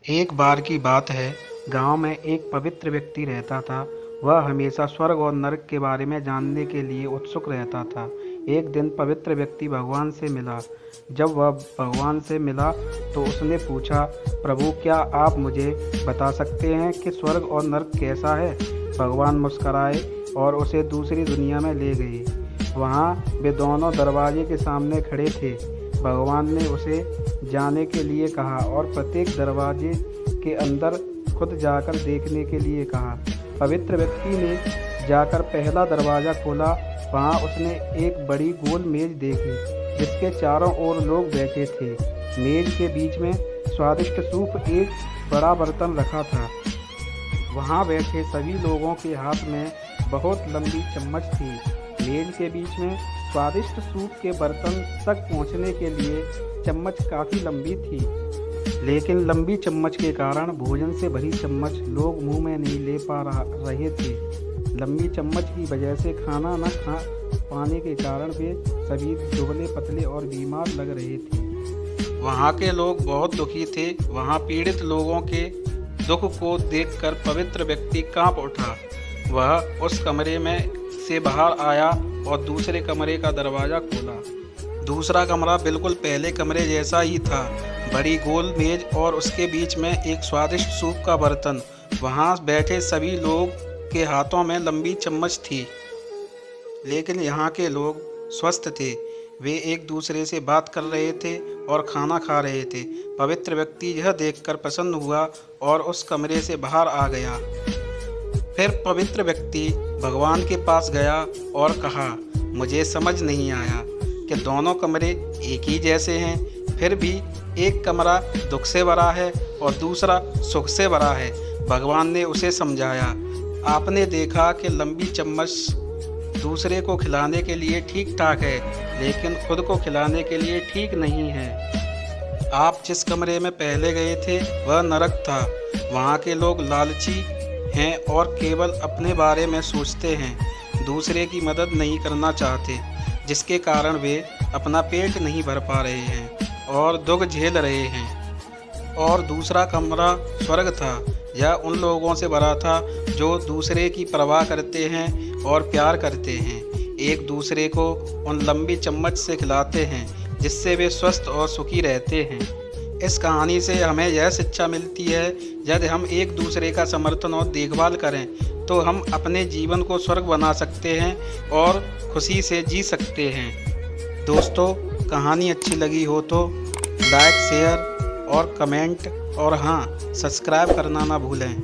एक बार की बात है, गांव में एक पवित्र व्यक्ति रहता था। वह हमेशा स्वर्ग और नरक के बारे में जानने के लिए उत्सुक रहता था। एक दिन पवित्र व्यक्ति भगवान से मिला। जब वह भगवान से मिला तो उसने पूछा, प्रभु, क्या आप मुझे बता सकते हैं कि स्वर्ग और नरक कैसा है? भगवान मुस्कुराए और उसे दूसरी दुनिया में ले गए। वहाँ वे दोनों दरवाजे के सामने खड़े थे। भगवान ने उसे जाने के लिए कहा और प्रत्येक दरवाजे के अंदर खुद जाकर देखने के लिए कहा। पवित्र व्यक्ति ने जाकर पहला दरवाज़ा खोला। वहाँ उसने एक बड़ी गोल मेज देखी जिसके चारों ओर लोग बैठे थे। मेज के बीच में स्वादिष्ट सूप एक बड़ा बर्तन रखा था। वहाँ बैठे सभी लोगों के हाथ में बहुत लंबी चम्मच थी। मेज के बीच में स्वादिष्ट सूप के बर्तन तक पहुँचने के लिए चम्मच काफ़ी लंबी थी, लेकिन लंबी चम्मच के कारण भोजन से भरी चम्मच लोग मुंह में नहीं ले पा रहे थे। लंबी चम्मच की वजह से खाना न खा पाने के कारण वे सभी दुबले पतले और बीमार लग रहे थे। वहाँ के लोग बहुत दुखी थे। वहाँ पीड़ित लोगों के दुख को देखकर पवित्र व्यक्ति कांप उठा। वह उस कमरे में से बाहर आया और दूसरे कमरे का दरवाज़ा खोला। दूसरा कमरा बिल्कुल पहले कमरे जैसा ही था। बड़ी गोल मेज और उसके बीच में एक स्वादिष्ट सूप का बर्तन। वहाँ बैठे सभी लोग के हाथों में लंबी चम्मच थी, लेकिन यहाँ के लोग स्वस्थ थे। वे एक दूसरे से बात कर रहे थे और खाना खा रहे थे। पवित्र व्यक्ति यह देखकर प्रसन्न हुआ और उस कमरे से बाहर आ गया। फिर पवित्र व्यक्ति भगवान के पास गया और कहा, मुझे समझ नहीं आया कि दोनों कमरे एक ही जैसे हैं, फिर भी एक कमरा दुख से भरा है और दूसरा सुख से भरा है। भगवान ने उसे समझाया, आपने देखा कि लंबी चम्मच दूसरे को खिलाने के लिए ठीक ठाक है, लेकिन खुद को खिलाने के लिए ठीक नहीं है। आप जिस कमरे में पहले गए थे वह नरक था। वहाँ के लोग लालची हैं और केवल अपने बारे में सोचते हैं, दूसरे की मदद नहीं करना चाहते, जिसके कारण वे अपना पेट नहीं भर पा रहे हैं और दुख झेल रहे हैं। और दूसरा कमरा स्वर्ग था। यह उन लोगों से भरा था जो दूसरे की परवाह करते हैं और प्यार करते हैं, एक दूसरे को उन लंबी चम्मच से खिलाते हैं जिससे वे स्वस्थ और सुखी रहते हैं। इस कहानी से हमें यह शिक्षा मिलती है, यदि हम एक दूसरे का समर्थन और देखभाल करें तो हम अपने जीवन को स्वर्ग बना सकते हैं और खुशी से जी सकते हैं। दोस्तों, कहानी अच्छी लगी हो तो लाइक, शेयर और कमेंट और हाँ, सब्सक्राइब करना ना भूलें।